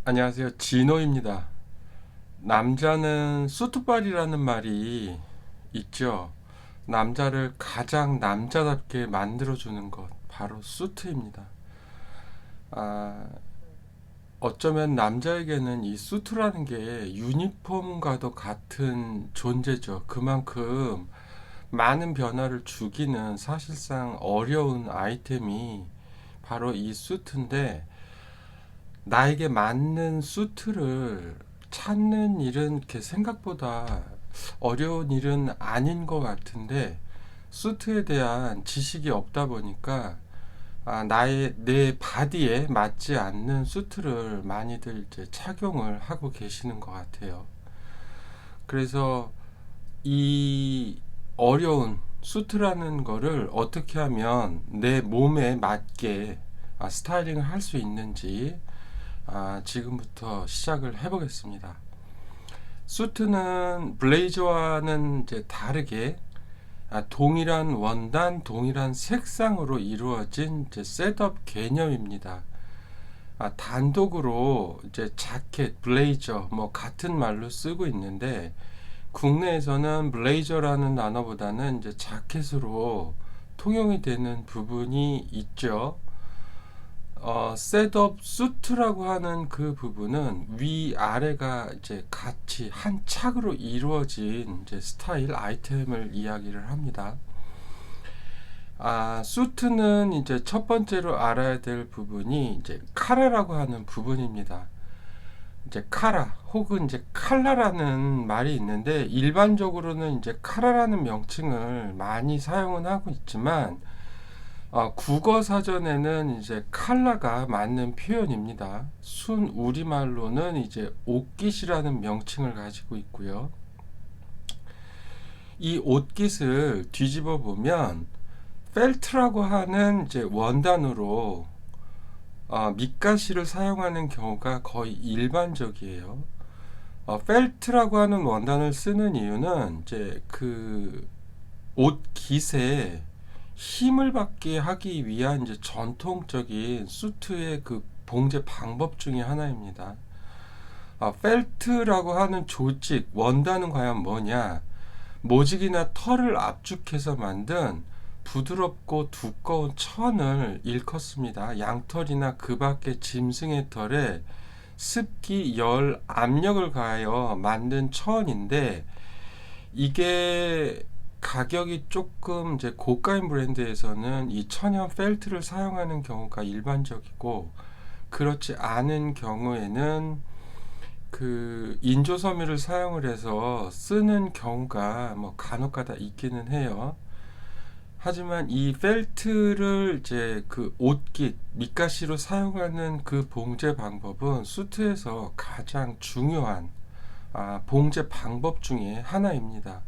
안녕하세요. 진호입니다. 남자는 수트발이라는 말이 있죠. 남자를 가장 남자답게 만들어주는 것, 바로 수트입니다. 아, 어쩌면 남자에게는 이 수트라는 게 유니폼과도 같은 존재죠. 그만큼 많은 변화를 주기는 사실상 어려운 아이템이 바로 이 수트인데, 나에게 맞는 수트를 찾는 일은 이렇게 생각보다 어려운 일은 아닌 것 같은데, 수트에 대한 지식이 없다 보니까 내 바디에 맞지 않는 수트를 많이들 이제 착용을 하고 계시는 것 같아요. 그래서 이 어려운 수트라는 거를 어떻게 하면 내 몸에 맞게 스타일링을 할 수 있는지 지금부터 시작을 해보겠습니다. 수트는 블레이저와는 이제 다르게 동일한 원단, 동일한 색상으로 이루어진 이제 셋업 개념입니다. 단독으로 이제 자켓, 블레이저 뭐 같은 말로 쓰고 있는데, 국내에서는 블레이저라는 단어보다는 이제 자켓으로 통용이 되는 부분이 있죠. 셋업 수트라고 하는 그 부분은 위아래가 이제 같이 한 착으로 이루어진 이제 스타일 아이템을 이야기를 합니다. 수트는 이제 첫 번째로 알아야 될 부분이 이제 카라라고 하는 부분입니다. 이제 카라 혹은 이제 칼라라는 말이 있는데, 일반적으로는 이제 카라라는 명칭을 많이 사용은 하고 있지만, 국어 사전에는 이제 칼라가 맞는 표현입니다. 순 우리말로는 이제 옷깃이라는 명칭을 가지고 있고요. 이 옷깃을 뒤집어 보면 펠트라고 하는 이제 원단으로 밑가시를 사용하는 경우가 거의 일반적이에요. 펠트라고 하는 원단을 쓰는 이유는 이제 그 옷깃에 힘을 받게 하기 위한 이제 전통적인 수트의 그 봉제 방법 중에 하나입니다. 펠트라고 하는 조직, 원단은 과연 뭐냐? 모직이나 털을 압축해서 만든 부드럽고 두꺼운 천을 일컫습니다. 양털이나 그 밖의 짐승의 털에 습기, 열, 압력을 가하여 만든 천인데, 이게 가격이 조금 이제 고가인 브랜드에서는 이 천연 펠트를 사용하는 경우가 일반적이고, 그렇지 않은 경우에는 그 인조 섬유를 사용을 해서 쓰는 경우가 뭐 간혹가다 있기는 해요. 하지만 이 펠트를 이제 그 옷깃 밑가시로 사용하는 그 봉제 방법은 수트에서 가장 중요한 봉제 방법 중에 하나입니다.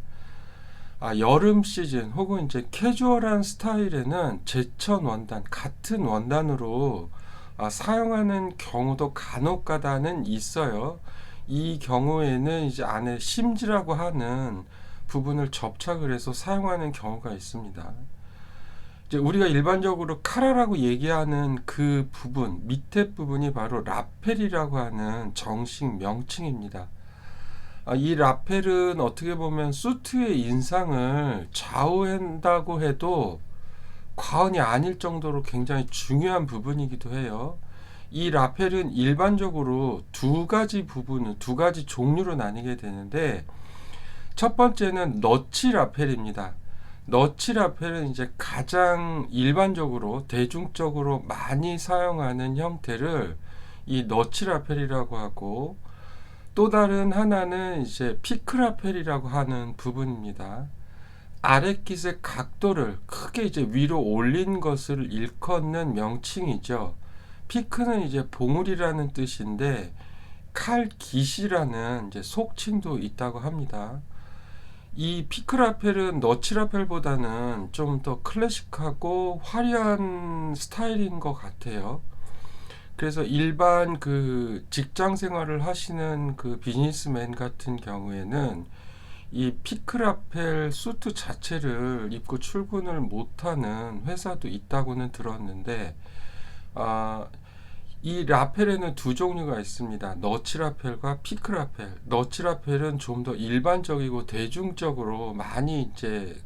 여름 시즌 혹은 이제 캐주얼한 스타일에는 제천 원단, 같은 원단으로 사용하는 경우도 간혹가다는 있어요. 이 경우에는 이제 안에 심지라고 하는 부분을 접착을 해서 사용하는 경우가 있습니다. 이제 우리가 일반적으로 카라라고 얘기하는 그 부분, 밑에 부분이 바로 라펠이라고 하는 정식 명칭입니다. 이 라펠은 어떻게 보면 수트의 인상을 좌우한다고 해도 과언이 아닐 정도로 굉장히 중요한 부분이기도 해요. 이 라펠은 일반적으로 두 가지 종류로 나뉘게 되는데, 첫 번째는 너치 라펠입니다. 너치 라펠은 이제 가장 일반적으로 대중적으로 많이 사용하는 형태를 이 너치 라펠이라고 하고, 또 다른 하나는 이제 피크라펠이라고 하는 부분입니다. 아랫깃의 각도를 크게 이제 위로 올린 것을 일컫는 명칭이죠. 피크는 이제 봉우리라는 뜻인데, 칼깃이라는 이제 속칭도 있다고 합니다. 이 피크라펠은 너치라펠보다는 좀 더 클래식하고 화려한 스타일인 것 같아요. 그래서 일반 그 직장 생활을 하시는 그 비즈니스맨 같은 경우에는 이 피크라펠 수트 자체를 입고 출근을 못하는 회사도 있다고는 들었는데, 아, 이 라펠에는 두 종류가 있습니다. 너치 라펠과 피크 라펠. 너치 라펠은 좀 더 일반적이고 대중적으로 많이 이제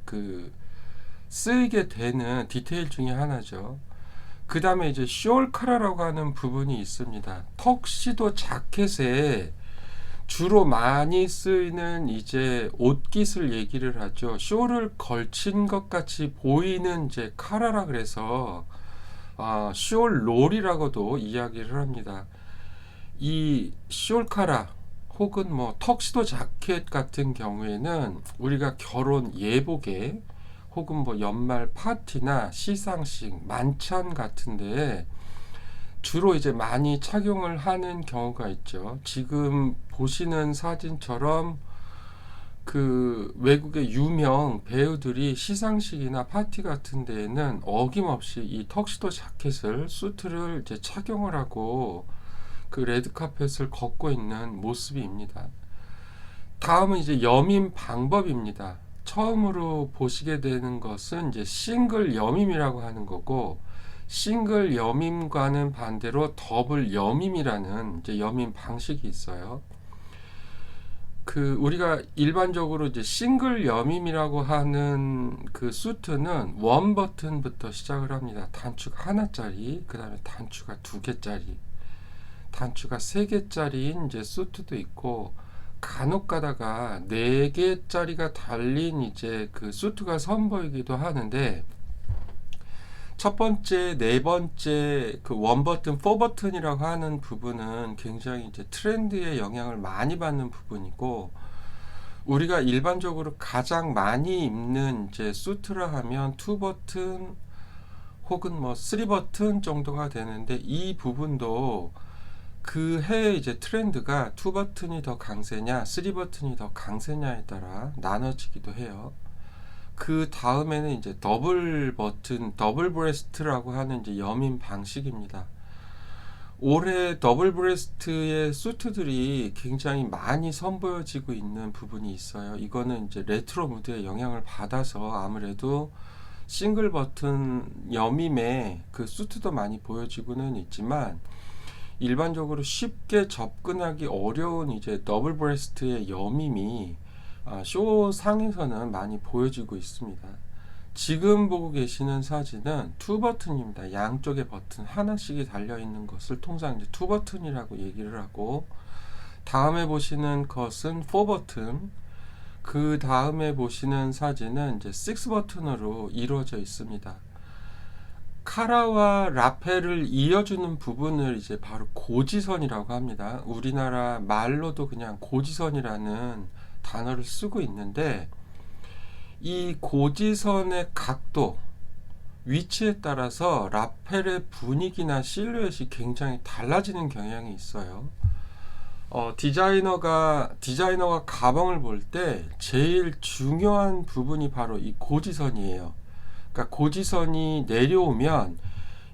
쓰이게 되는 디테일 중에 하나죠. 그 다음에 이제 숄카라라고 하는 부분이 있습니다. 턱시도 자켓에 주로 많이 쓰이는 이제 옷깃을 얘기를 하죠. 숄을 걸친 것 같이 보이는 이제 카라라 그래서 숄 롤이라고도 이야기를 합니다. 이 숄카라 혹은 뭐 턱시도 자켓 같은 경우에는 우리가 결혼 예복에 혹은 뭐 연말 파티나 시상식, 만찬 같은데 주로 이제 많이 착용을 하는 경우가 있죠. 지금 보시는 사진처럼 외국의 유명 배우들이 시상식이나 파티 같은 데에는 어김없이 이 턱시도 자켓을 수트를 이제 착용을 하고 레드카펫을 걷고 있는 모습입니다. 다음은 이제 여밈 방법입니다. 처음으로 보시게 되는 것은 이제 싱글 여밈이라고 하는 거고, 싱글 여밈과는 반대로 더블 여밈이라는 이제 여밈 방식이 있어요. 우리가 일반적으로 이제 싱글 여밈이라고 하는 수트는 원 버튼부터 시작을 합니다. 단추가 하나짜리, 그 다음에 단추가 두 개짜리, 단추가 세 개짜리인 이제 수트도 있고, 간혹 가다가 네 개짜리가 달린 이제 수트가 선보이기도 하는데, 첫 번째, 네 번째 원 버튼, 포 버튼이라고 하는 부분은 굉장히 이제 트렌드에 영향을 많이 받는 부분이고, 우리가 일반적으로 가장 많이 입는 이제 수트라 하면 투 버튼 혹은 뭐 쓰리 버튼 정도가 되는데, 이 부분도 그 해의 이제 트렌드가 투 버튼이 더 강세냐, 쓰리 버튼이 더 강세냐에 따라 나눠지기도 해요. 그 다음에는 이제 더블 버튼, 더블 브레스트라고 하는 이제 여민 방식입니다. 올해 더블 브레스트의 수트들이 굉장히 많이 선보여지고 있는 부분이 있어요. 이거는 이제 레트로 무드에 영향을 받아서 아무래도 싱글 버튼 여밈의 수트도 많이 보여지고는 있지만, 일반적으로 쉽게 접근하기 어려운 이제 더블 브레스트의 여밈이 쇼 상에서는 많이 보여지고 있습니다. 지금 보고 계시는 사진은 투 버튼입니다. 양쪽에 버튼 하나씩이 달려 있는 것을 통상 이제 투 버튼이라고 얘기를 하고, 다음에 보시는 것은 4 버튼, 그 다음에 보시는 사진은 이제 6 버튼으로 이루어져 있습니다. 카라와 라펠을 이어주는 부분을 이제 바로 고지선이라고 합니다. 우리나라 말로도 그냥 고지선이라는 단어를 쓰고 있는데, 이 고지선의 각도, 위치에 따라서 라펠의 분위기나 실루엣이 굉장히 달라지는 경향이 있어요. 디자이너가 가방을 볼 때 제일 중요한 부분이 바로 이 고지선이에요. 그러니까 고지선이 내려오면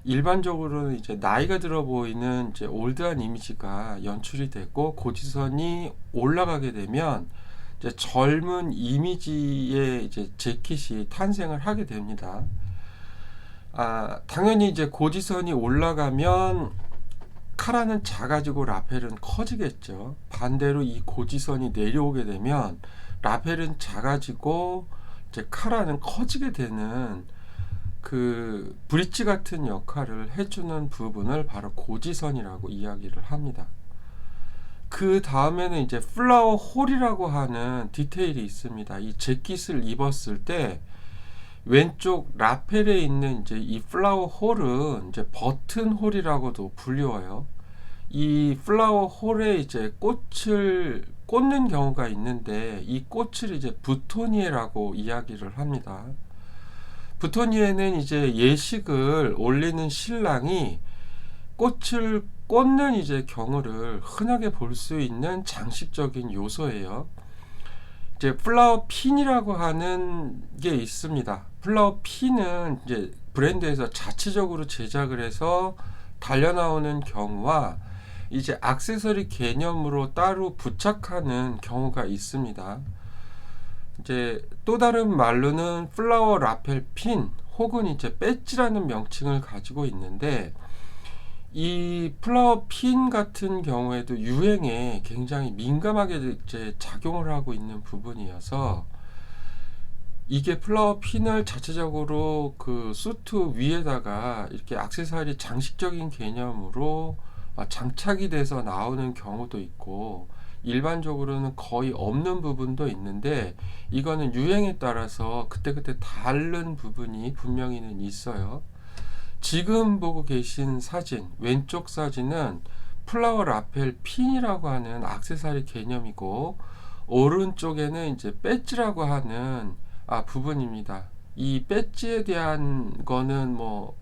일반적으로는 이제 나이가 들어 보이는 이제 올드한 이미지가 연출이 되고, 고지선이 올라가게 되면 이제 젊은 이미지의 이제 재킷이 탄생을 하게 됩니다. 당연히 이제 고지선이 올라가면 카라는 작아지고 라펠은 커지겠죠. 반대로 이 고지선이 내려오게 되면 라펠은 작아지고 이제 카라는 커지게 되는 브릿지 같은 역할을 해주는 부분을 바로 고지선이라고 이야기를 합니다. 그 다음에는 이제 플라워 홀이라고 하는 디테일이 있습니다. 이 재킷을 입었을 때 왼쪽 라펠에 있는 이제 이 플라워 홀은 이제 버튼 홀이라고도 불리워요. 이 플라워 홀에 이제 꽃을 꽂는 경우가 있는데, 이 꽃을 이제 부토니에라고 이야기를 합니다. 부토니에는 이제 예식을 올리는 신랑이 꽃을 꽂는 이제 경우를 흔하게 볼 수 있는 장식적인 요소예요. 이제 플라워 핀이라고 하는 게 있습니다. 플라워 핀은 이제 브랜드에서 자체적으로 제작을 해서 달려 나오는 경우와 이제 액세서리 개념으로 따로 부착하는 경우가 있습니다. 이제 또 다른 말로는 플라워 라펠 핀 혹은 이제 배지라는 명칭을 가지고 있는데, 이 플라워 핀 같은 경우에도 유행에 굉장히 민감하게 이제 작용을 하고 있는 부분이어서 이게 플라워 핀을 자체적으로 그 수트 위에다가 이렇게 액세서리 장식적인 개념으로 장착이 돼서 나오는 경우도 있고 일반적으로는 거의 없는 부분도 있는데 이거는 유행에 따라서 그때그때 다른 부분이 분명히는 있어요. 지금 보고 계신 사진, 왼쪽 사진은 플라워 라펠 핀이라고 하는 액세서리 개념이고 오른쪽에는 이제 배지라고 하는 부분입니다. 이 배지에 대한 거는 뭐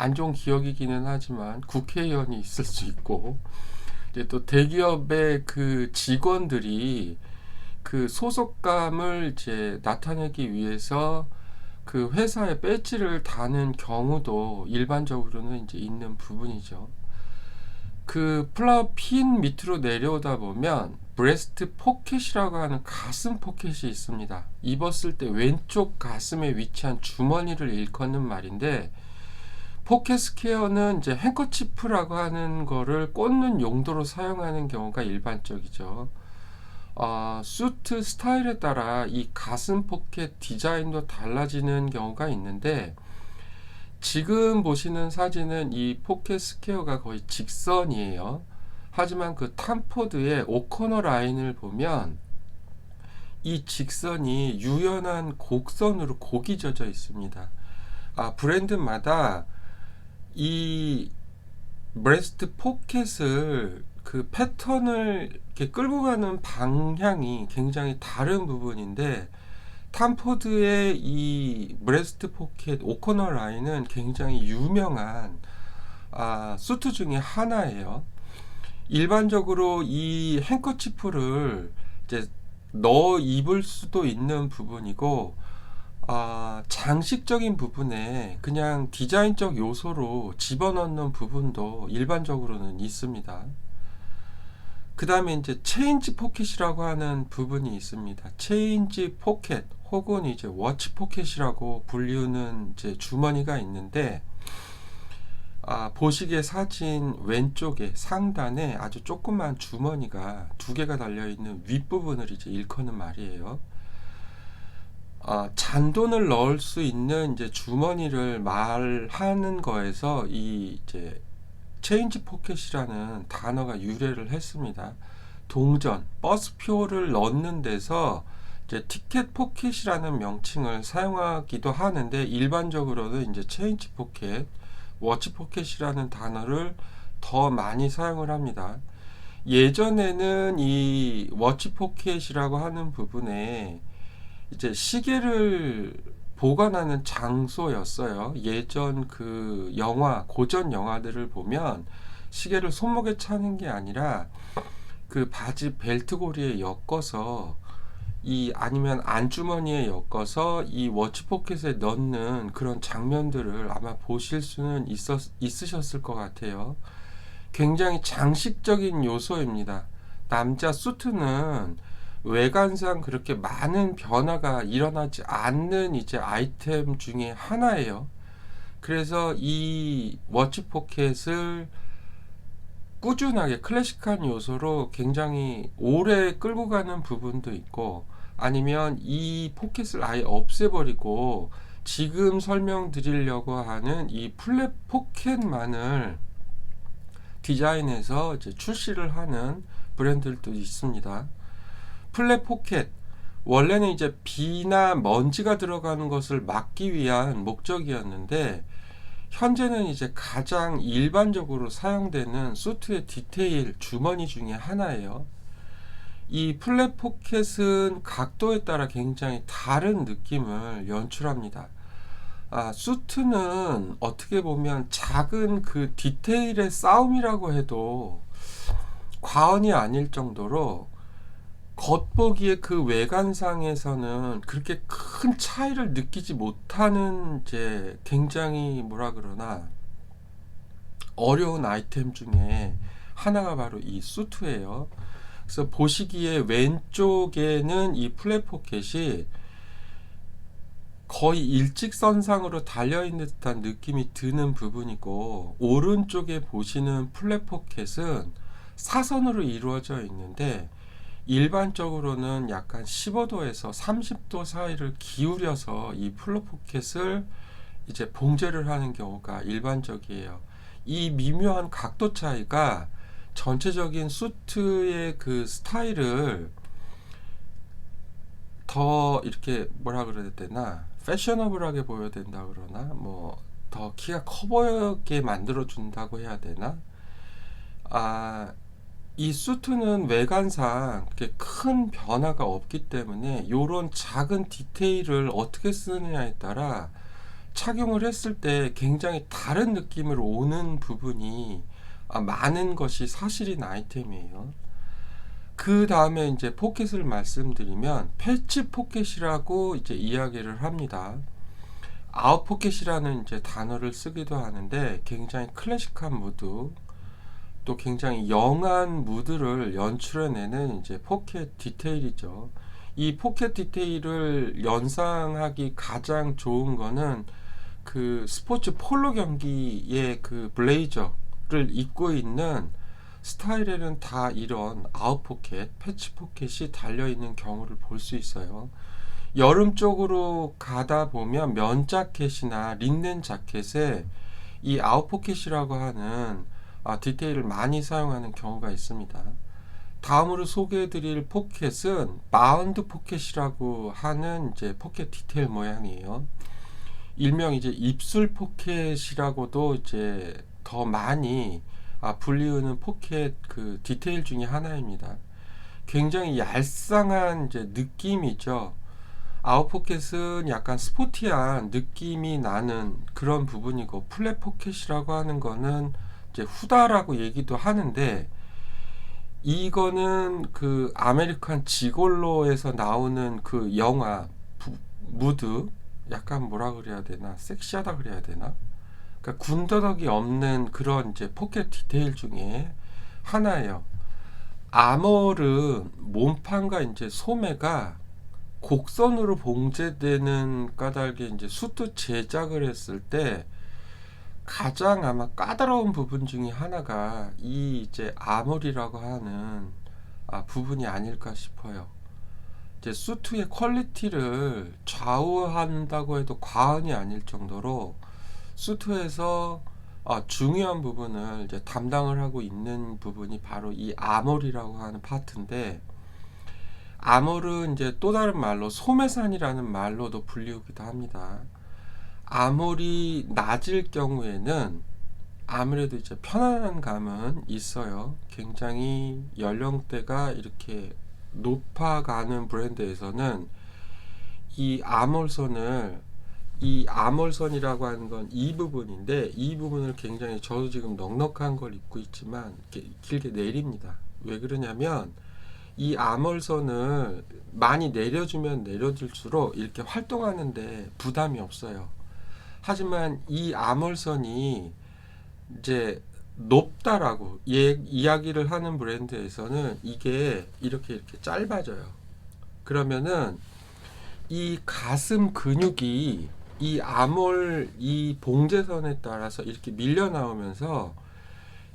안 좋은 기억이기는 하지만 국회의원이 있을 수 있고 이제 또 대기업의 그 직원들이 그 소속감을 이제 나타내기 위해서 그 회사의 배지를 다는 경우도 일반적으로는 이제 있는 부분이죠. 그 플라워 핀 밑으로 내려오다 보면 브레스트 포켓이라고 하는 가슴 포켓이 있습니다. 입었을 때 왼쪽 가슴에 위치한 주머니를 일컫는 말인데 포켓 스퀘어는 이제 행커치프라고 하는 거를 꽂는 용도로 사용하는 경우가 일반적이죠. 수트 스타일에 따라 이 가슴 포켓 디자인도 달라지는 경우가 있는데 지금 보시는 사진은 이 포켓 스퀘어가 거의 직선이에요. 하지만 그 탐포드의 오코너 라인을 보면 이 직선이 유연한 곡선으로 곡이 져져 있습니다. 브랜드마다 이 브레스트 포켓을 그 패턴을 이렇게 끌고 가는 방향이 굉장히 다른 부분인데 탐포드의 이 브레스트 포켓 오코너 라인은 굉장히 유명한 수트 중에 하나예요. 일반적으로 이 행커치프를 이제 넣어 입을 수도 있는 부분이고 장식적인 부분에 그냥 디자인적 요소로 집어넣는 부분도 일반적으로는 있습니다. 그 다음에 이제 체인지 포켓이라고 하는 부분이 있습니다. 체인지 포켓 혹은 이제 워치 포켓이라고 불리우는 이제 주머니가 있는데 보시기에 사진 왼쪽에 상단에 아주 조그만 주머니가 두 개가 달려 있는 윗부분을 이제 일컫는 말이에요. 잔돈을 넣을 수 있는 이제 주머니를 말하는 거에서 이 이제 체인지 포켓이라는 단어가 유래를 했습니다. 동전, 버스표를 넣는 데서 이제 티켓 포켓이라는 명칭을 사용하기도 하는데 일반적으로는 이제 체인지 포켓, 워치 포켓이라는 단어를 더 많이 사용을 합니다. 예전에는 이 워치 포켓이라고 하는 부분에 이제 시계를 보관하는 장소였어요. 예전 그 고전 영화들을 보면 시계를 손목에 차는 게 아니라 그 바지 벨트 고리에 엮어서 아니면 안주머니에 엮어서 이 워치 포켓에 넣는 그런 장면들을 아마 보실 수는 있으셨을 것 같아요. 굉장히 장식적인 요소입니다. 남자 수트는 외관상 그렇게 많은 변화가 일어나지 않는 이제 아이템 중에 하나예요. 그래서 이 워치 포켓을 꾸준하게 클래식한 요소로 굉장히 오래 끌고 가는 부분도 있고 아니면 이 포켓을 아예 없애버리고 지금 설명드리려고 하는 이 플랫 포켓만을 디자인해서 이제 출시를 하는 브랜드들도 있습니다. 플랫 포켓 원래는 이제 비나 먼지가 들어가는 것을 막기 위한 목적이었는데 현재는 이제 가장 일반적으로 사용되는 수트의 디테일 주머니 중에 하나예요. 이 플랫 포켓은 각도에 따라 굉장히 다른 느낌을 연출합니다. 수트는 어떻게 보면 작은 그 디테일의 싸움이라고 해도 과언이 아닐 정도로 겉보기에 그 외관상에서는 그렇게 큰 차이를 느끼지 못하는 이제 굉장히 어려운 아이템 중에 하나가 바로 이 수트예요. 그래서 보시기에 왼쪽에는 이 플랫 포켓이 거의 일직선상으로 달려있는 듯한 느낌이 드는 부분이고, 오른쪽에 보시는 플랫 포켓은 사선으로 이루어져 있는데 일반적으로는 약간 15도에서 30도 사이를 기울여서 이 플랫 포켓을 이제 봉제를 하는 경우가 일반적이에요. 이 미묘한 각도 차이가 전체적인 수트의 그 스타일을 더 이렇게 뭐라 그래야 되나, 패셔너블하게 보여야 된다 그러나, 뭐 더 키가 커 보이게 만들어 준다고 해야 되나. 이 수트는 외관상 그렇게 큰 변화가 없기 때문에 이런 작은 디테일을 어떻게 쓰느냐에 따라 착용을 했을 때 굉장히 다른 느낌으로 오는 부분이 많은 것이 사실인 아이템이에요. 그 다음에 이제 포켓을 말씀드리면 패치 포켓이라고 이제 이야기를 합니다. 아웃 포켓이라는 이제 단어를 쓰기도 하는데 굉장히 클래식한 무드, 또 굉장히 영한 무드를 연출해내는 이제 포켓 디테일이죠. 이 포켓 디테일을 연상하기 가장 좋은 거는 그 스포츠 폴로 경기의 그 블레이저를 입고 있는 스타일에는 다 이런 아웃 포켓, 패치 포켓이 달려있는 경우를 볼 수 있어요. 여름 쪽으로 가다 보면 면 자켓이나 린넨 자켓에 이 아웃 포켓이라고 하는 디테일을 많이 사용하는 경우가 있습니다. 다음으로 소개해드릴 포켓은 바운드 포켓이라고 하는 이제 포켓 디테일 모양이에요. 일명 이제 입술 포켓이라고도 이제 더 많이 불리우는 포켓 그 디테일 중에 하나입니다. 굉장히 얄쌍한 이제 느낌이죠. 아웃포켓은 약간 스포티한 느낌이 나는 그런 부분이고, 플랫 포켓이라고 하는 거는 이제 후다라고 얘기도 하는데, 이거는 그 아메리칸 지골로에서 나오는 그 영화 무드, 약간 뭐라 그래야 되나, 섹시하다 그래야 되나, 그러니까 군더더기 없는 그런 이제 포켓 디테일 중에 하나예요. 아머르 몸판과 이제 소매가 곡선으로 봉제되는 까닭에 이제 수트 제작을 했을 때 가장 아마 까다로운 부분 중에 하나가 이 이제 아머리라고 하는 부분이 아닐까 싶어요. 이제 수트의 퀄리티를 좌우한다고 해도 과언이 아닐 정도로 수트에서 중요한 부분을 이제 담당을 하고 있는 부분이 바로 이 아머리라고 하는 파트인데, 아몰은 이제 또 다른 말로 소매산이라는 말로도 불리우기도 합니다. 아몰이 낮을 경우에는 아무래도 이제 편안한 감은 있어요. 굉장히 연령대가 이렇게 높아가는 브랜드에서는 이 아몰선이라고 하는 건 이 부분인데, 이 부분을 굉장히, 저도 지금 넉넉한 걸 입고 있지만 이렇게 길게 내립니다. 왜 그러냐면 이 아몰선을 많이 내려주면 내려줄수록 이렇게 활동하는데 부담이 없어요. 하지만 이 아몰선이 이제 높다라고 이야기를 하는 브랜드에서는 이게 이렇게 짧아져요. 그러면은 이 가슴 근육이 이 봉제선에 따라서 이렇게 밀려 나오면서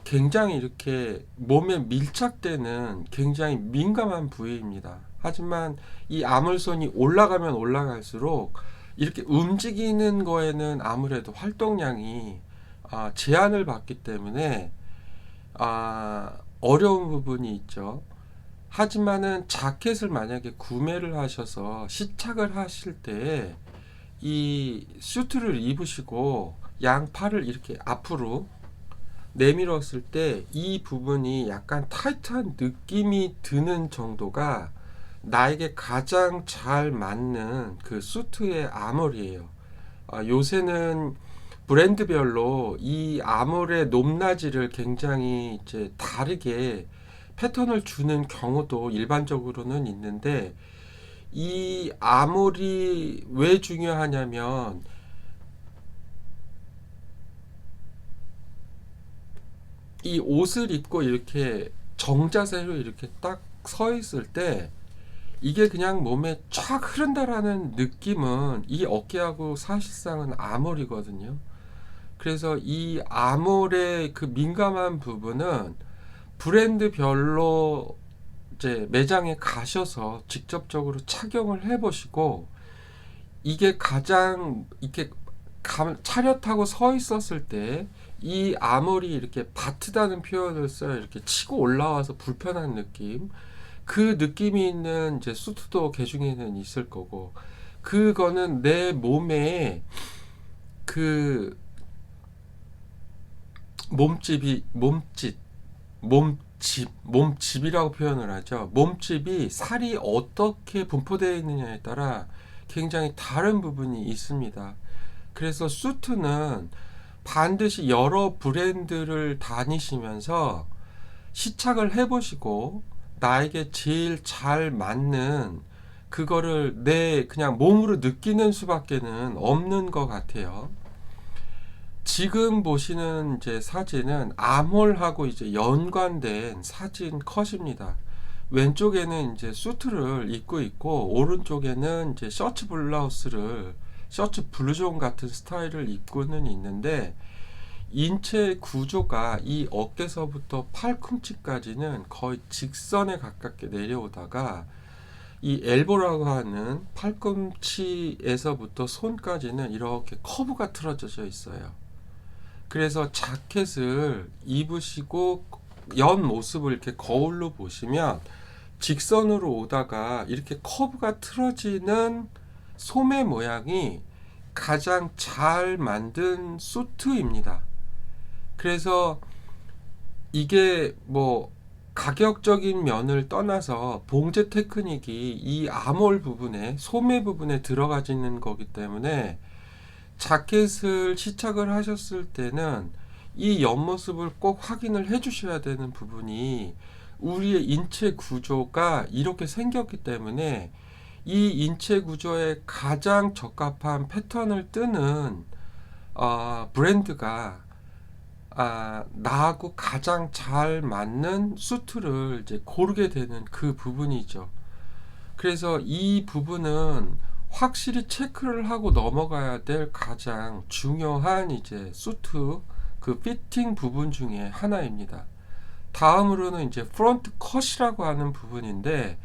굉장히 이렇게 몸에 밀착되는 굉장히 민감한 부위입니다. 하지만 이 아몰선이 올라가면 올라갈수록 이렇게 움직이는 거에는 아무래도 활동량이 제한을 받기 때문에 어려운 부분이 있죠. 하지만은 자켓을 만약에 구매를 하셔서 시착을 하실 때 이 슈트를 입으시고 양팔을 이렇게 앞으로 내밀었을 때 이 부분이 약간 타이트한 느낌이 드는 정도가 나에게 가장 잘 맞는 그 수트의 아몰이에요. 요새는 브랜드별로 이 아몰의 높낮이를 굉장히 이제 다르게 패턴을 주는 경우도 일반적으로는 있는데, 이 아몰이 왜 중요하냐면 이 옷을 입고 이렇게 정자세로 이렇게 딱 서 있을 때 이게 그냥 몸에 쫙 흐른다라는 느낌은 이 어깨하고 사실상은 아몰이거든요. 그래서 이 아몰의 그 민감한 부분은 브랜드별로 이제 매장에 가셔서 직접적으로 착용을 해보시고, 이게 가장 이렇게 차렷하고 서 있었을 때 이 아몰이 이렇게 바트다는 표현을 써요. 이렇게 치고 올라와서 불편한 느낌. 그 느낌이 있는 이제 수트도 개중에는 있을 거고, 그거는 내 몸에 그 몸집이라고 표현을 하죠. 몸집이 살이 어떻게 분포되어 있느냐에 따라 굉장히 다른 부분이 있습니다. 그래서 수트는 반드시 여러 브랜드를 다니시면서 시착을 해보시고 나에게 제일 잘 맞는 그거를 내 그냥 몸으로 느끼는 수밖에는 없는 것 같아요. 지금 보시는 이제 사진은 암홀하고 이제 연관된 사진 컷입니다. 왼쪽에는 이제 수트를 입고 있고, 오른쪽에는 이제 셔츠 블루존 같은 스타일을 입고는 있는데, 인체 구조가 이 어깨서부터 팔꿈치까지는 거의 직선에 가깝게 내려오다가, 이 엘보라고 하는 팔꿈치에서부터 손까지는 이렇게 커브가 틀어져 있어요. 그래서 자켓을 입으시고 연 모습을 이렇게 거울로 보시면 직선으로 오다가 이렇게 커브가 틀어지는 소매 모양이 가장 잘 만든 수트입니다. 그래서 이게 뭐 가격적인 면을 떠나서 봉제 테크닉이 이 아몰 부분에, 소매 부분에 들어가지는 거기 때문에 자켓을 시착을 하셨을 때는 이 옆모습을 꼭 확인을 해 주셔야 되는 부분이, 우리의 인체 구조가 이렇게 생겼기 때문에 이 인체 구조에 가장 적합한 패턴을 뜨는 브랜드가 나하고 가장 잘 맞는 수트를 이제 고르게 되는 그 부분이죠. 그래서 이 부분은 확실히 체크를 하고 넘어가야 될 가장 중요한 이제 수트 그 피팅 부분 중에 하나입니다. 다음으로는 이제 프론트 컷이라고 하는 부분인데,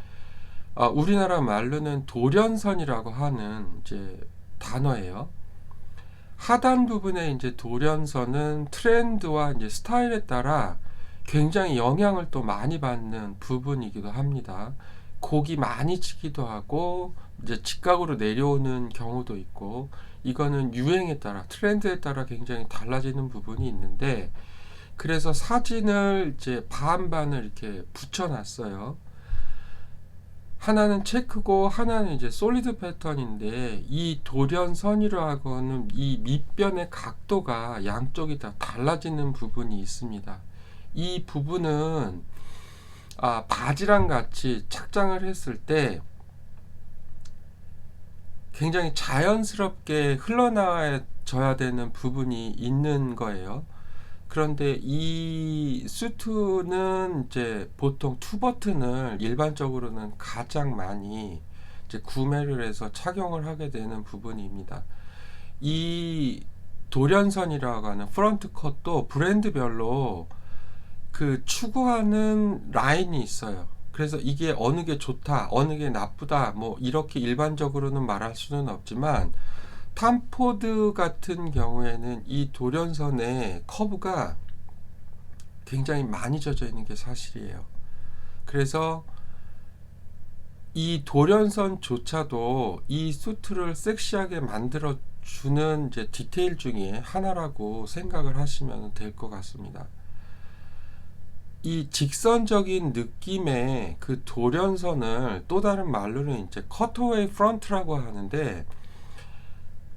우리나라 말로는 돌연선이라고 하는 이제 단어예요. 하단 부분에 이제 돌연선은 트렌드와 이제 스타일에 따라 굉장히 영향을 또 많이 받는 부분이기도 합니다. 곡이 많이 치기도 하고 이제 직각으로 내려오는 경우도 있고, 이거는 유행에 따라, 트렌드에 따라 굉장히 달라지는 부분이 있는데, 그래서 사진을 이제 반반을 이렇게 붙여놨어요. 하나는 체크고 하나는 이제 솔리드 패턴인데, 이 돌연선이라고는 이 밑변의 각도가 양쪽이 다 달라지는 부분이 있습니다. 이 부분은 바지랑 같이 착장을 했을 때 굉장히 자연스럽게 흘러나와져야 되는 부분이 있는 거예요. 그런데 이 수트는 이제 보통 투 버튼을 일반적으로는 가장 많이 이제 구매를 해서 착용을 하게 되는 부분입니다. 이 돌연선이라고 하는 프런트 컷도 브랜드별로 그 추구하는 라인이 있어요. 그래서 이게 어느 게 좋다, 어느 게 나쁘다, 뭐 이렇게 일반적으로는 말할 수는 없지만, 탐포드 같은 경우에는 이 돌연선의 커브가 굉장히 많이 젖어 있는 게 사실이에요. 그래서 이 돌연선조차도 이 수트를 섹시하게 만들어 주는 이제 디테일 중에 하나라고 생각을 하시면 될 것 같습니다. 이 직선적인 느낌의 그 돌연선을 또 다른 말로는 이제 커터웨이 프런트라고 하는데,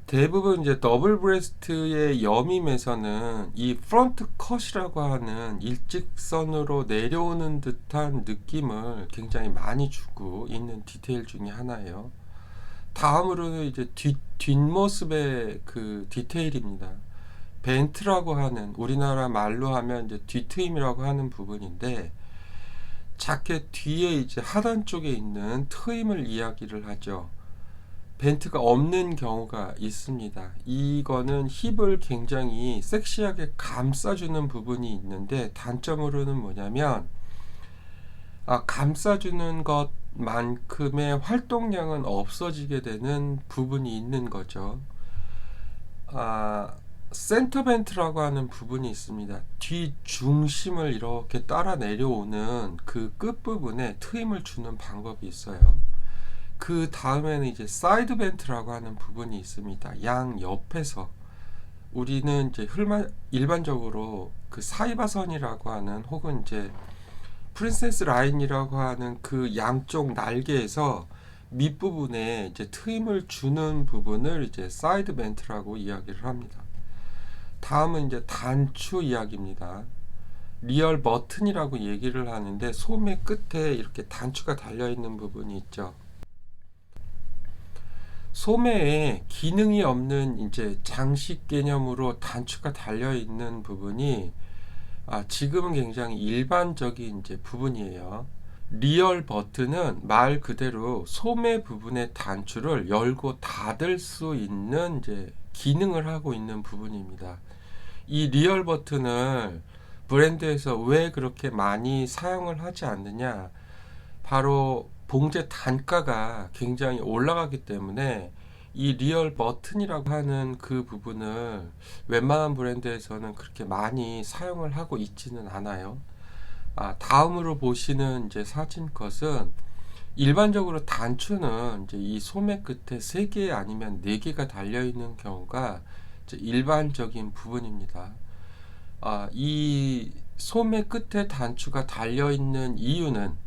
대부분 이제 더블 브레스트의 여밈에서는 이 프런트 컷이라고 하는 일직선으로 내려오는 듯한 느낌을 굉장히 많이 주고 있는 디테일 중에 하나예요. 다음으로는 이제 뒷모습의 그 디테일입니다. 벤트라고 하는, 우리나라 말로 하면 이제 뒤트임이라고 하는 부분인데, 자켓 뒤에 이제 하단 쪽에 있는 트임을 이야기를 하죠. 벤트가 없는 경우가 있습니다. 이거는 힙을 굉장히 섹시하게 감싸주는 부분이 있는데, 단점으로는 뭐냐면 감싸주는 것만큼의 활동량은 없어지게 되는 부분이 있는 거죠. 센터 벤트라고 하는 부분이 있습니다. 뒤 중심을 이렇게 따라 내려오는 그 끝부분에 트임을 주는 방법이 있어요. 그 다음에는 이제 사이드 벤트라고 하는 부분이 있습니다. 양 옆에서 우리는 이제 일반적으로 그 사이바선이라고 하는, 혹은 이제 프린세스 라인이라고 하는 그 양쪽 날개에서 밑부분에 이제 트임을 주는 부분을 이제 사이드 벤트라고 이야기를 합니다. 다음은 이제 단추 이야기입니다. 리얼 버튼이라고 얘기를 하는데, 소매 끝에 이렇게 단추가 달려 있는 부분이 있죠. 소매에 기능이 없는 이제 장식 개념으로 단추가 달려 있는 부분이 지금은 굉장히 일반적인 이제 부분이에요. 리얼 버튼은 말 그대로 소매 부분의 단추를 열고 닫을 수 있는 이제 기능을 하고 있는 부분입니다. 이 리얼 버튼을 브랜드에서 왜 그렇게 많이 사용을 하지 않느냐? 바로 봉제 단가가 굉장히 올라가기 때문에 이 리얼 버튼이라고 하는 그 부분을 웬만한 브랜드에서는 그렇게 많이 사용을 하고 있지는 않아요. 다음으로 보시는 이제 사진 컷은, 일반적으로 단추는 이제 이 소매 끝에 3개 아니면 4개가 달려 있는 경우가 이제 일반적인 부분입니다. 이 소매 끝에 단추가 달려 있는 이유는,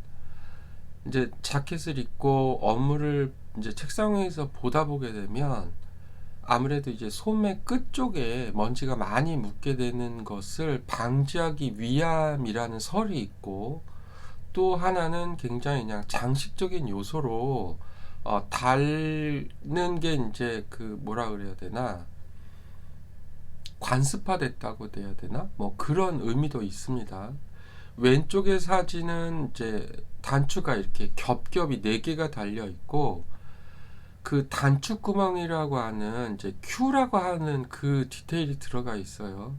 이제 자켓을 입고 업무를 이제 책상 위에서 보다 보게 되면 아무래도 이제 소매 끝 쪽에 먼지가 많이 묻게 되는 것을 방지하기 위함이라는 설이 있고, 또 하나는 굉장히 그냥 장식적인 요소로 달는 게 이제 그 뭐라 그래야 되나, 관습화됐다고 돼야 되나, 뭐 그런 의미도 있습니다. 왼쪽의 사진은 이제 단추가 이렇게 겹겹이 4개가 달려 있고, 그 단추 구멍이라고 하는 이제 Q라고 하는 그 디테일이 들어가 있어요.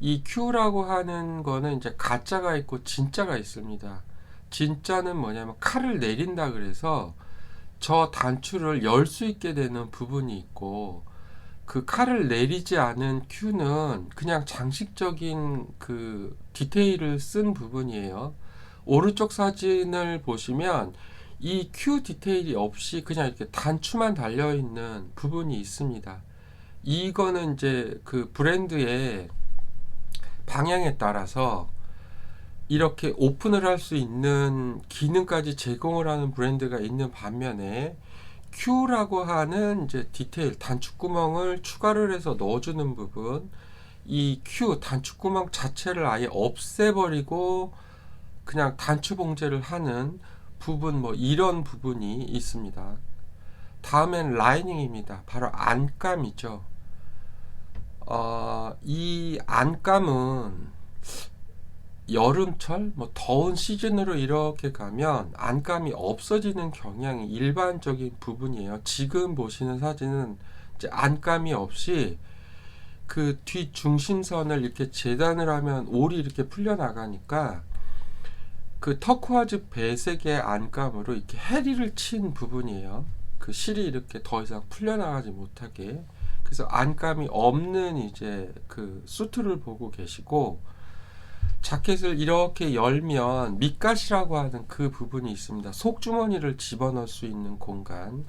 이 Q라고 하는 거는 이제 가짜가 있고 진짜가 있습니다. 진짜는 뭐냐면 칼을 내린다 그래서 저 단추를 열 수 있게 되는 부분이 있고, 그 칼을 내리지 않은 Q는 그냥 장식적인 그 디테일을 쓴 부분이에요. 오른쪽 사진을 보시면 이 Q 디테일이 없이 그냥 이렇게 단추만 달려 있는 부분이 있습니다. 이거는 이제 그 브랜드의 방향에 따라서 이렇게 오픈을 할 수 있는 기능까지 제공을 하는 브랜드가 있는 반면에, Q라고 하는 이제 디테일, 단추구멍을 추가를 해서 넣어주는 부분, 이 Q 단추구멍 자체를 아예 없애버리고 그냥 단추 봉제를 하는 부분, 뭐 이런 부분이 있습니다. 다음엔 라이닝입니다. 바로 안감이죠. 이 안감은 여름철, 뭐 더운 시즌으로 이렇게 가면 안감이 없어지는 경향이 일반적인 부분이에요. 지금 보시는 사진은 이제 안감이 없이 그 뒤 중심선을 이렇게 재단을 하면 올이 이렇게 풀려 나가니까 그 터코아즈 배색의 안감으로 이렇게 해리를 친 부분이에요. 그 실이 이렇게 더 이상 풀려나가지 못하게. 그래서 안감이 없는 이제 그 수트를 보고 계시고, 자켓을 이렇게 열면 밑갓이라고 하는 그 부분이 있습니다. 속주머니를 집어넣을 수 있는 공간.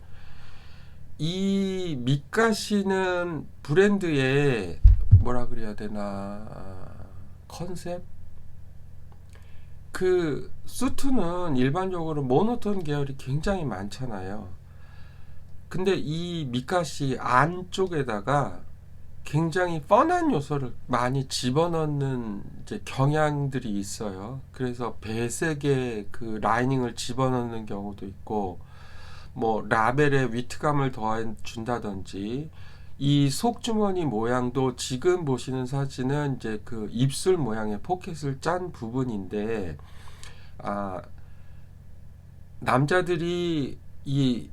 이 밑가시는 브랜드의 뭐라 그래야 되나, 컨셉? 그 수트는 일반적으로 모노톤 계열이 굉장히 많잖아요. 근데 이 밑가시 안쪽에다가 굉장히 뻔한 요소를 많이 집어넣는 이제 경향들이 있어요. 그래서 배색에 그 라이닝을 집어넣는 경우도 있고, 뭐 라벨에 위트감을 더해 준다든지, 이 속주머니 모양도 지금 보시는 사진은 이제 그 입술 모양의 포켓을 짠 부분인데, 남자들이 이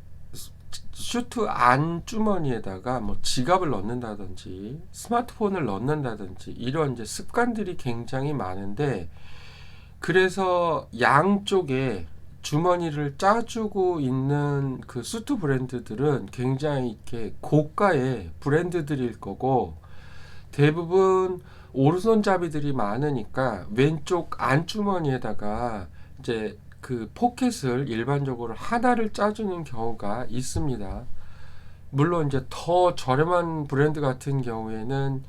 슈트 안 주머니에다가 뭐 지갑을 넣는다든지 스마트폰을 넣는다든지 이런 이제 습관들이 굉장히 많은데, 그래서 양쪽에 주머니를 짜주고 있는 그 수트 브랜드들은 굉장히 이렇게 고가의 브랜드들일 거고, 대부분 오른손잡이들이 많으니까 왼쪽 안주머니에다가 이제 그 포켓을 일반적으로 하나를 짜주는 경우가 있습니다. 물론 이제 더 저렴한 브랜드 같은 경우에는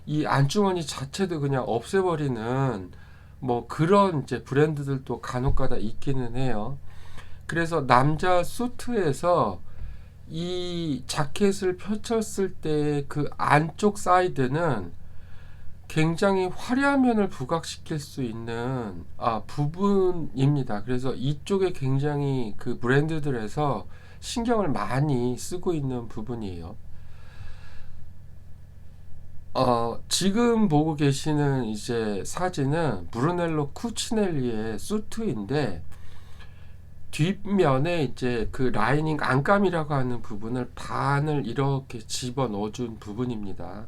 이 안주머니 자체도 그냥 없애버리는 뭐 그런 이제 브랜드들도 간혹가다 있기는 해요. 그래서 남자 수트에서 이 자켓을 펼쳤을 때 그 안쪽 사이드는 굉장히 화려한 면을 부각시킬 수 있는 부분입니다. 그래서 이쪽에 굉장히 그 브랜드들에서 신경을 많이 쓰고 있는 부분이에요. 지금 보고 계시는 이제 사진은 브루넬로 쿠치넬리의 수트인데, 뒷면에 이제 그 라이닝 안감이라고 하는 부분을 반을 이렇게 집어 넣어준 부분입니다.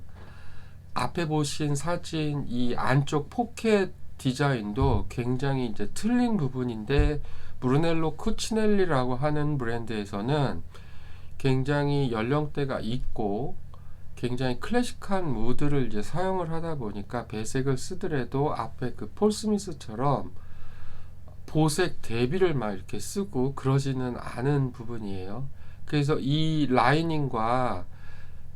앞에 보신 사진 이 안쪽 포켓 디자인도 굉장히 이제 틀린 부분인데, 브루넬로 쿠치넬리라고 하는 브랜드에서는 굉장히 연령대가 있고 굉장히 클래식한 무드를 이제 사용을 하다 보니까 배색을 쓰더라도 앞에 그 폴 스미스처럼 보색 대비를 막 이렇게 쓰고 그러지는 않은 부분이에요. 그래서 이 라이닝과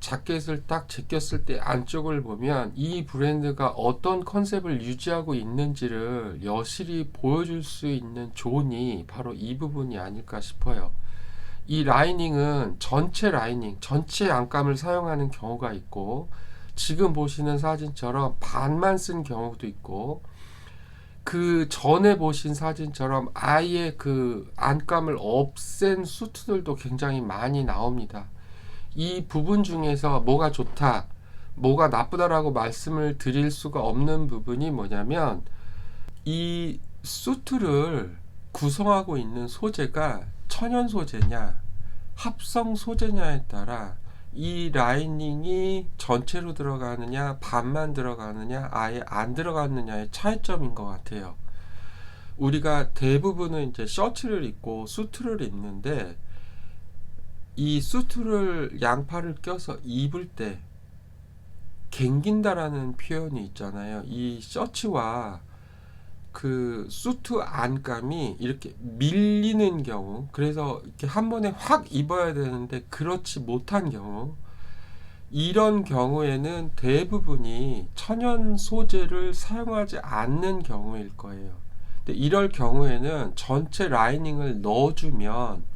자켓을 딱 제꼈을 때 안쪽을 보면 이 브랜드가 어떤 컨셉을 유지하고 있는지를 여실히 보여줄 수 있는 존이 바로 이 부분이 아닐까 싶어요. 이 라이닝은 전체 라이닝, 전체 안감을 사용하는 경우가 있고, 지금 보시는 사진처럼 반만 쓴 경우도 있고, 그 전에 보신 사진처럼 아예 그 안감을 없앤 수트들도 굉장히 많이 나옵니다. 이 부분 중에서 뭐가 좋다, 뭐가 나쁘다라고 말씀을 드릴 수가 없는 부분이 뭐냐면, 이 수트를 구성하고 있는 소재가 천연 소재냐 합성 소재냐에 따라 이 라이닝이 전체로 들어가느냐 반만 들어가느냐 아예 안 들어가느냐의 차이점인 것 같아요. 우리가 대부분은 이제 셔츠를 입고 수트를 입는데, 이 수트를 양팔을 껴서 입을 때 갱긴다라는 표현이 있잖아요. 이 셔츠와 그 수트 안감이 이렇게 밀리는 경우, 그래서 이렇게 한 번에 확 입어야 되는데 그렇지 못한 경우, 이런 경우에는 대부분이 천연 소재를 사용하지 않는 경우일 거예요. 근데 이럴 경우에는 전체 라이닝을 넣어주면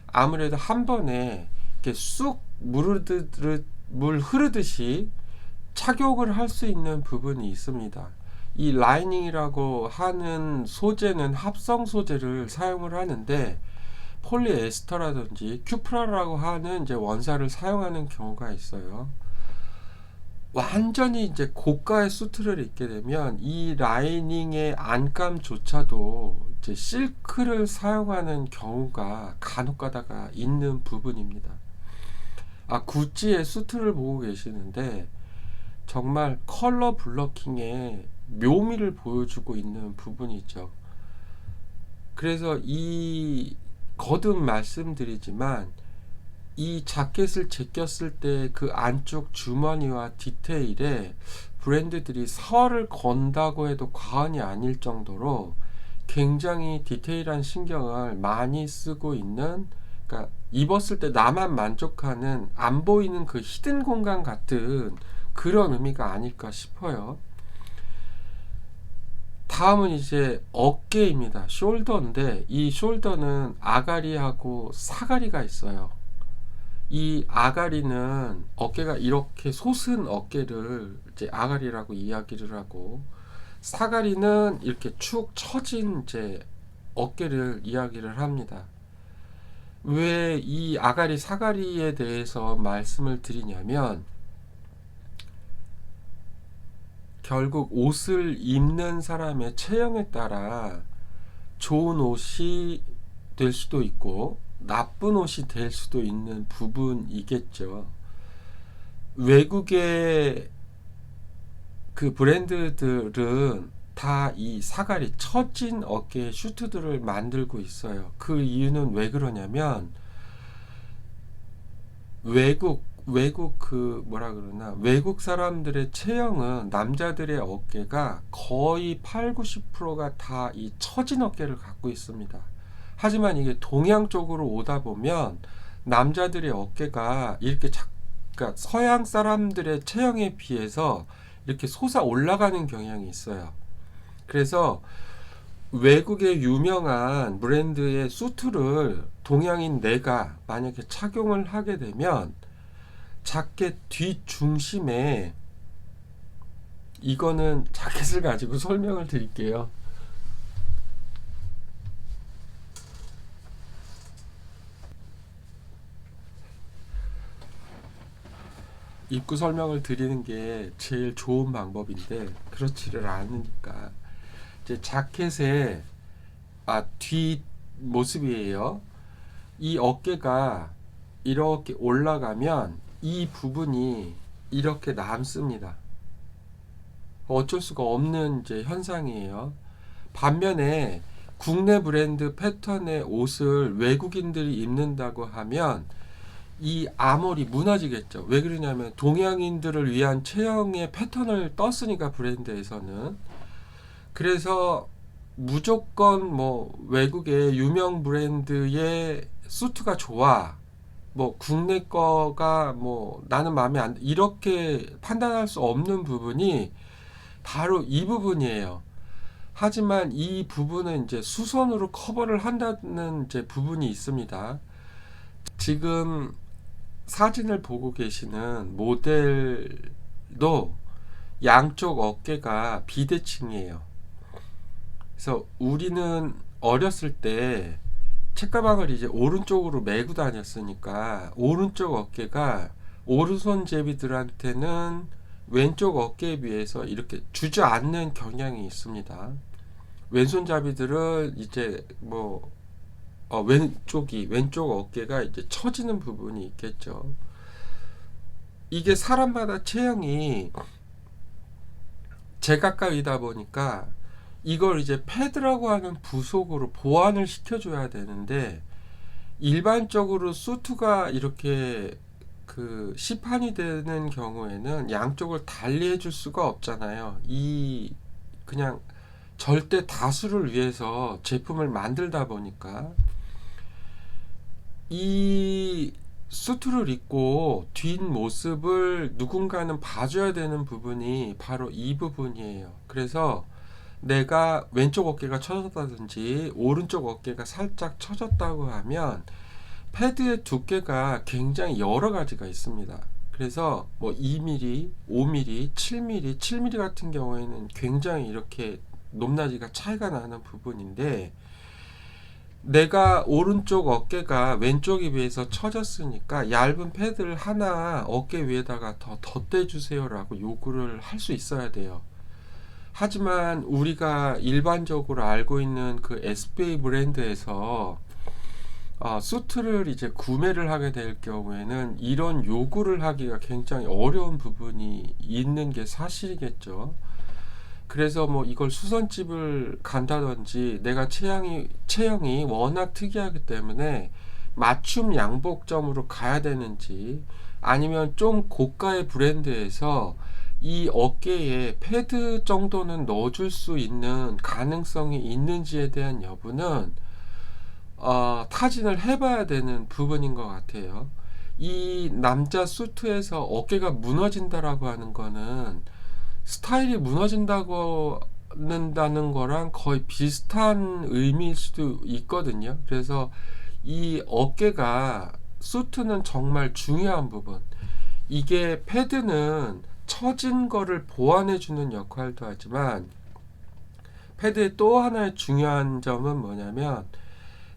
아무래도 한 번에 이렇게 쑥 물 흐르듯이 착용을 할 수 있는 부분이 있습니다. 이 라이닝이라고 하는 소재는 합성 소재를 사용을 하는데, 폴리에스터라든지 큐프라라고 하는 이제 원사를 사용하는 경우가 있어요. 완전히 이제 고가의 수트를 입게 되면 이 라이닝의 안감조차도 이제 실크를 사용하는 경우가 간혹 가다가 있는 부분입니다. 구찌의 수트를 보고 계시는데 정말 컬러 블러킹의 묘미를 보여주고 있는 부분이죠. 그래서 거듭 말씀드리지만 이 자켓을 제꼈을 때 그 안쪽 주머니와 디테일에 브랜드들이 설을 건다고 해도 과언이 아닐 정도로 굉장히 디테일한 신경을 많이 쓰고 있는, 그러니까 입었을 때 나만 만족하는 안 보이는 그 히든 공간 같은 그런 의미가 아닐까 싶어요. 다음은 이제 어깨입니다. 숄더인데 이 숄더는 아가리하고 사가리가 있어요. 이 아가리는 어깨가 이렇게 솟은 어깨를 이제 아가리라고 이야기를 하고, 사가리는 이렇게 축 처진 이제 어깨를 이야기를 합니다. 왜 이 아가리 사가리에 대해서 말씀을 드리냐면, 결국 옷을 입는 사람의 체형에 따라 좋은 옷이 될 수도 있고 나쁜 옷이 될 수도 있는 부분이겠죠. 외국의 그 브랜드들은 다 이 사가리 처진 어깨의 슈트들을 만들고 있어요. 그 이유는 왜 그러냐면 외국 그 뭐라 그러나 외국 사람들의 체형은 남자들의 어깨가 거의 8, 90%가 다 이 처진 어깨를 갖고 있습니다. 하지만 이게 동양 쪽으로 오다 보면 남자들의 어깨가 이렇게 그러니까 서양 사람들의 체형에 비해서 이렇게 솟아 올라가는 경향이 있어요. 그래서 외국의 유명한 브랜드의 수트를 동양인 내가 만약에 착용을 하게 되면 자켓 뒷중심에 이거는 자켓을 가지고 설명을 드릴게요. 입구 설명을 드리는 게 제일 좋은 방법인데 그렇지를 않으니까 이제 자켓의 뒷 모습이에요. 이 어깨가 이렇게 올라가면 이 부분이 이렇게 남습니다. 어쩔 수가 없는 이제 현상이에요. 반면에 국내 브랜드 패턴의 옷을 외국인들이 입는다고 하면 이 아몰이 무너지겠죠. 왜 그러냐면 동양인들을 위한 체형의 패턴을 떴으니까 브랜드에서는. 그래서 무조건 뭐 외국의 유명 브랜드의 수트가 좋아. 뭐 국내 거가 뭐 나는 마음에 안 이렇게 판단할 수 없는 부분이 바로 이 부분이에요. 하지만 이 부분은 이제 수선으로 커버를 한다는 이제 부분이 있습니다. 지금 사진을 보고 계시는 모델도 양쪽 어깨가 비대칭이에요. 그래서 우리는 어렸을 때 책가방을 이제 오른쪽으로 메고 다녔으니까 오른쪽 어깨가 오른손 제비들한테는 왼쪽 어깨에 비해서 이렇게 주저앉는 경향이 있습니다. 왼손잡이들은 이제 뭐 왼쪽 어깨가 이제 처지는 부분이 있겠죠. 이게 사람마다 체형이 제각각이다 보니까 이걸 이제 패드라고 하는 부속으로 보완을 시켜줘야 되는데 일반적으로 수트가 이렇게 그 시판이 되는 경우에는 양쪽을 달리 해줄 수가 없잖아요. 이 그냥 절대 다수를 위해서 제품을 만들다 보니까 이 수트를 입고 뒷모습을 누군가는 봐줘야 되는 부분이 바로 이 부분이에요. 그래서 내가 왼쪽 어깨가 처졌다든지 오른쪽 어깨가 살짝 처졌다고 하면 패드의 두께가 굉장히 여러 가지가 있습니다. 그래서 뭐 2mm, 5mm, 7mm, 7mm 같은 경우에는 굉장히 이렇게 높낮이가 차이가 나는 부분인데 내가 오른쪽 어깨가 왼쪽에 비해서 처졌으니까 얇은 패드를 하나 어깨 위에다가 더 덧대주세요 라고 요구를 할 수 있어야 돼요. 하지만 우리가 일반적으로 알고 있는 그 SPA 브랜드에서 수트를 이제 구매를 하게 될 경우에는 이런 요구를 하기가 굉장히 어려운 부분이 있는 게 사실이겠죠. 그래서 뭐 이걸 수선집을 간다든지 내가 체형이 워낙 특이하기 때문에 맞춤 양복점으로 가야 되는지 아니면 좀 고가의 브랜드에서 이 어깨에 패드 정도는 넣어줄 수 있는 가능성이 있는지에 대한 여부는 타진을 해봐야 되는 부분인 것 같아요. 이 남자 수트에서 어깨가 무너진다라고 하는 거는 스타일이 무너진다고 는다는 거랑 거의 비슷한 의미일 수도 있거든요. 그래서 이 어깨가 수트는 정말 중요한 부분. 이게 패드는 처진 거를 보완해 주는 역할도 하지만 패드의 또 하나의 중요한 점은 뭐냐면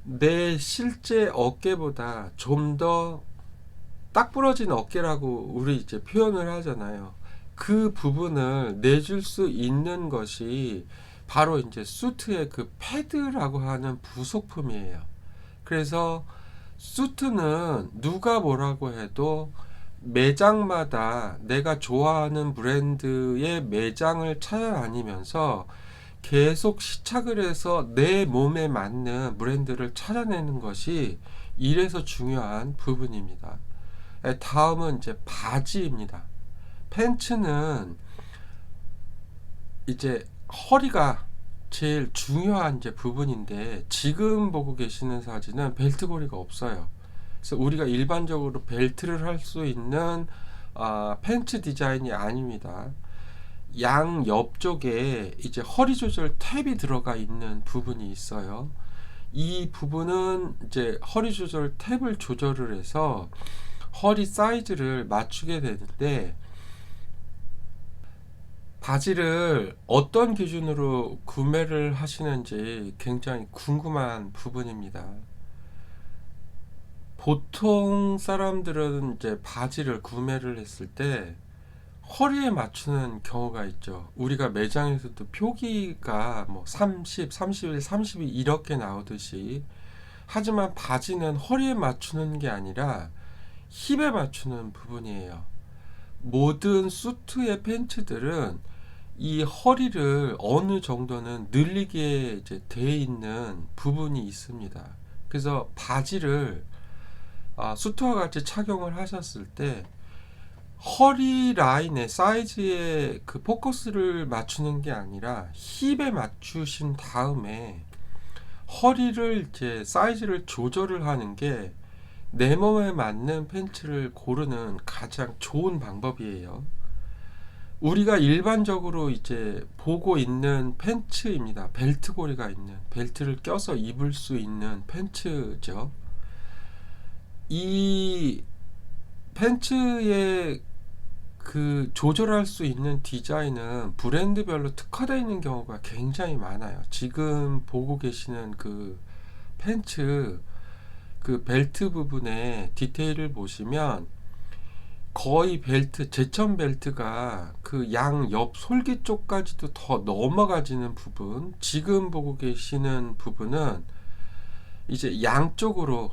내 실제 어깨보다 좀 더 딱 부러진 어깨라고 우리 이제 표현을 하잖아요. 그 부분을 내줄 수 있는 것이 바로 이제 수트의 그 패드라고 하는 부속품이에요. 그래서 수트는 누가 뭐라고 해도 매장마다 내가 좋아하는 브랜드의 매장을 찾아다니면서 계속 시착을 해서 내 몸에 맞는 브랜드를 찾아내는 것이 이래서 중요한 부분입니다. 다음은 이제 바지입니다. 팬츠는 이제 허리가 제일 중요한 이제 부분인데, 지금 보고 계시는 사진은 벨트 고리가 없어요. 그래서 우리가 일반적으로 벨트를 할 수 있는 팬츠 디자인이 아닙니다. 양 옆쪽에 이제 허리 조절 탭이 들어가 있는 부분이 있어요. 이 부분은 이제 허리 조절 탭을 조절을 해서 허리 사이즈를 맞추게 되는데, 바지를 어떤 기준으로 구매를 하시는지 굉장히 궁금한 부분입니다. 보통 사람들은 이제 바지를 구매를 했을 때 허리에 맞추는 경우가 있죠. 우리가 매장에서도 표기가 뭐 30, 31, 32 이렇게 나오듯이, 하지만 바지는 허리에 맞추는 게 아니라 힙에 맞추는 부분이에요. 모든 수트의 팬츠들은 이 허리를 어느 정도는 늘리게 이제 돼 있는 부분이 있습니다. 그래서 바지를 수트와 같이 착용을 하셨을 때 허리 라인의 사이즈에 그 포커스를 맞추는 게 아니라 힙에 맞추신 다음에 허리를 이제 사이즈를 조절을 하는 게 내 몸에 맞는 팬츠를 고르는 가장 좋은 방법이에요. 우리가 일반적으로 이제 보고 있는 팬츠입니다. 벨트 고리가 있는, 벨트를 껴서 입을 수 있는 팬츠죠. 이 팬츠의 그 조절할 수 있는 디자인은 브랜드별로 특화되어 있는 경우가 굉장히 많아요. 지금 보고 계시는 그 팬츠 그 벨트 부분에 디테일을 보시면 거의 벨트, 제천 벨트가 그 양 옆 솔기 쪽까지도 더 넘어가지는 부분, 지금 보고 계시는 부분은 이제 양쪽으로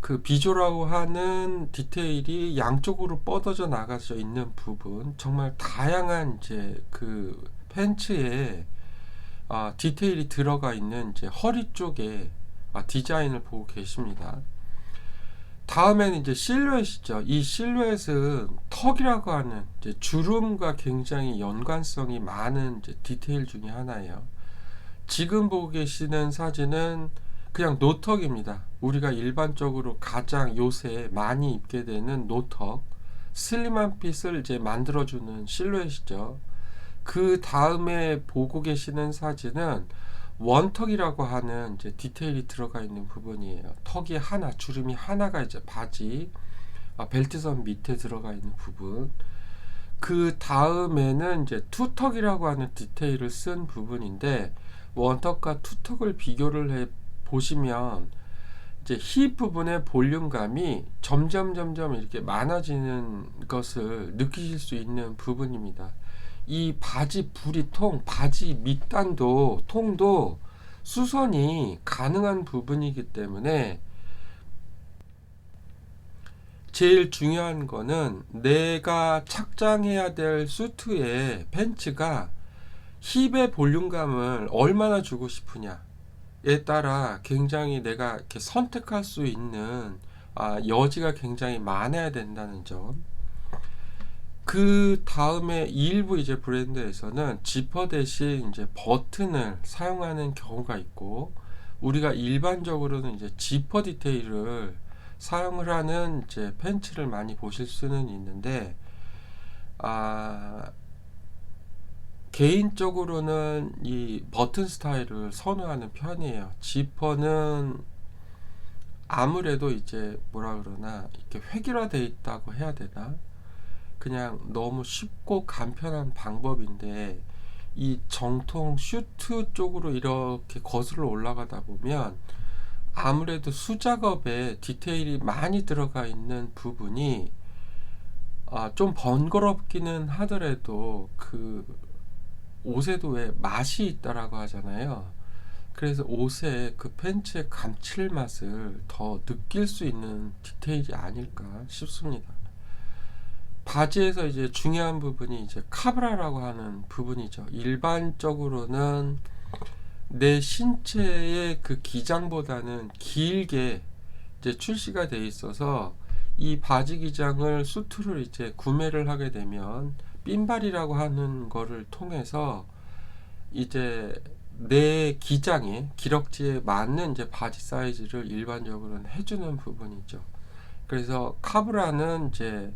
그 비조라고 하는 디테일이 양쪽으로 뻗어져 나가져 있는 부분, 정말 다양한 이제 그 팬츠에 디테일이 들어가 있는 이제 허리 쪽에 디자인을 보고 계십니다. 다음에는 이제 실루엣이죠. 이 실루엣은 턱이라고 하는 이제 주름과 굉장히 연관성이 많은 이제 디테일 중에 하나예요. 지금 보고 계시는 사진은 그냥 노턱입니다. 우리가 일반적으로 가장 요새 많이 입게 되는 노턱, 슬림한 핏을 이제 만들어주는 실루엣이죠. 그 다음에 보고 계시는 사진은 원턱이라고 하는 이제 디테일이 들어가 있는 부분이에요. 턱이 하나, 주름이 하나가 이제 바지 벨트선 밑에 들어가 있는 부분. 그 다음에는 이제 투턱이라고 하는 디테일을 쓴 부분인데, 원턱과 투턱을 비교를 해 보시면 이제 힙 부분의 볼륨감이 점점 이렇게 많아지는 것을 느끼실 수 있는 부분입니다. 이 바지 부리통, 바지 밑단도 통도 수선이 가능한 부분이기 때문에 제일 중요한 거는 내가 착장해야 될 수트의 팬츠가 힙의 볼륨감을 얼마나 주고 싶으냐에 따라 굉장히 내가 이렇게 선택할 수 있는 여지가 굉장히 많아야 된다는 점. 그 다음에 일부 이제 브랜드에서는 지퍼 대신 이제 버튼을 사용하는 경우가 있고, 우리가 일반적으로는 이제 지퍼 디테일을 사용을 하는 이제 팬츠를 많이 보실 수는 있는데, 개인적으로는 이 버튼 스타일을 선호하는 편이에요. 지퍼는 아무래도 이제 뭐라 그러나 이렇게 획일화되어 있다고 해야 되나? 그냥 너무 쉽고 간편한 방법인데, 이 정통 슈트 쪽으로 이렇게 거슬러 올라가다 보면 아무래도 수작업에 디테일이 많이 들어가 있는 부분이 좀 번거롭기는 하더라도 그 옷에도 왜 맛이 있다라고 하잖아요. 그래서 옷의 그 팬츠의 감칠맛을 더 느낄 수 있는 디테일이 아닐까 싶습니다. 바지에서 이제 중요한 부분이 이제 카브라라고 하는 부분이죠. 일반적으로는 내 신체의 그 기장보다는 길게 이제 출시가 돼 있어서 이 바지 기장을 수트를 이제 구매를 하게 되면 핀발이라고 하는 거를 통해서 이제 내 기장에 기럭지에 맞는 이제 바지 사이즈를 일반적으로는 해주는 부분이죠. 그래서 카브라는 이제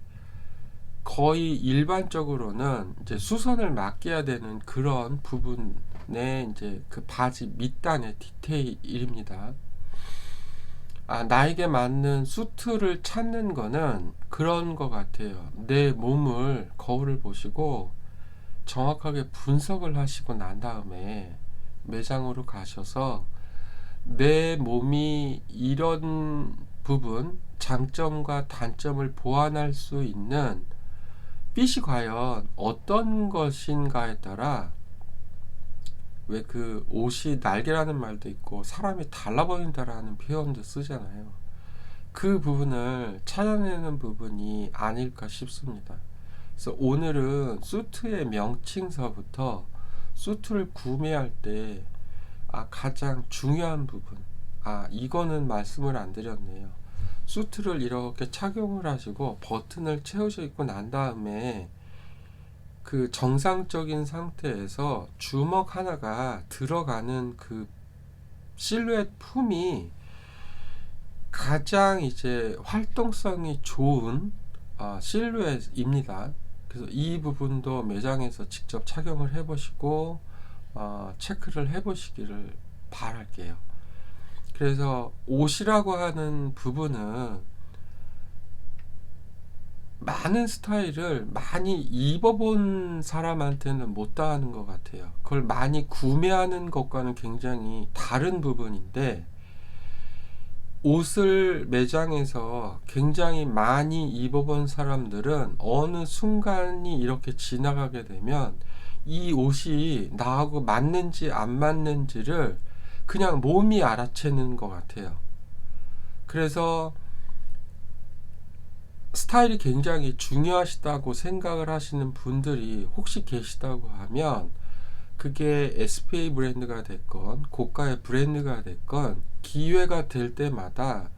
거의 일반적으로는 이제 수선을 맡겨야 되는 그런 부분의 이제 그 바지 밑단의 디테일입니다. 나에게 맞는 수트를 찾는 거는 그런 것 같아요. 내 몸을 거울을 보시고 정확하게 분석을 하시고 난 다음에 매장으로 가셔서 내 몸이 이런 부분, 장점과 단점을 보완할 수 있는 핏이 과연 어떤 것인가에 따라, 왜 그 옷이 날개라는 말도 있고 사람이 달라보인다라는 표현도 쓰잖아요. 그 부분을 찾아내는 부분이 아닐까 싶습니다. 그래서 오늘은 수트의 명칭서부터 수트를 구매할 때 가장 중요한 부분, 이거는 말씀을 안 드렸네요. 수트를 이렇게 착용을 하시고 버튼을 채우시고 난 다음에 그 정상적인 상태에서 주먹 하나가 들어가는 그 실루엣 품이 가장 이제 활동성이 좋은 실루엣입니다. 그래서 이 부분도 매장에서 직접 착용을 해보시고 체크를 해보시기를 바랄게요. 그래서 옷이라고 하는 부분은 많은 스타일을 많이 입어본 사람한테는 못다하는 것 같아요. 그걸 많이 구매하는 것과는 굉장히 다른 부분인데, 옷을 매장에서 굉장히 많이 입어본 사람들은 어느 순간이 이렇게 지나가게 되면 이 옷이 나하고 맞는지 안 맞는지를 그냥 몸이 알아채는 것 같아요. 그래서 스타일이 굉장히 중요하시다고 생각을 하시는 분들이 혹시 계시다고 하면, 그게 SPA 브랜드가 됐건 고가의 브랜드가 됐건 기회가 될 때마다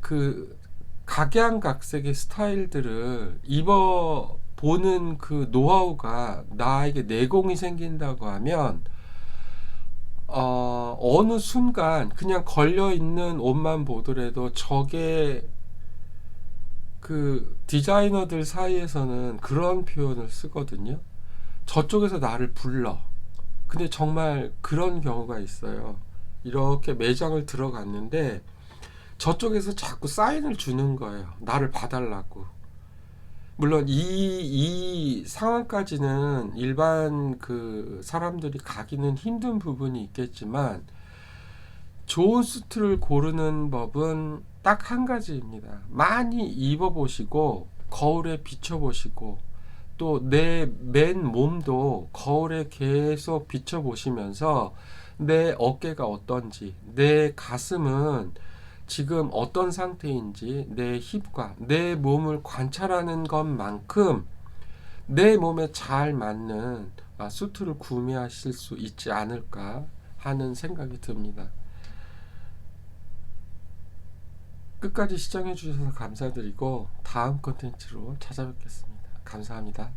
그 각양각색의 스타일들을 입어보는 그 노하우가 나에게 내공이 생긴다고 하면 어느 순간 그냥 걸려있는 옷만 보더라도 저게 그 디자이너들 사이에서는 그런 표현을 쓰거든요. 저쪽에서 나를 불러. 근데 정말 그런 경우가 있어요. 이렇게 매장을 들어갔는데 저쪽에서 자꾸 사인을 주는 거예요. 나를 봐달라고. 물론 이 상황까지는 일반 그 사람들이 가기는 힘든 부분이 있겠지만, 좋은 수트를 고르는 법은 딱 한 가지입니다. 많이 입어보시고 거울에 비춰보시고 또 내 맨 몸도 거울에 계속 비춰보시면서 내 어깨가 어떤지, 내 가슴은 지금 어떤 상태인지, 내 힙과 내 몸을 관찰하는 것만큼 내 몸에 잘 맞는 수트를 구매하실 수 있지 않을까 하는 생각이 듭니다. 끝까지 시청해 주셔서 감사드리고 다음 컨텐츠로 찾아뵙겠습니다. 감사합니다.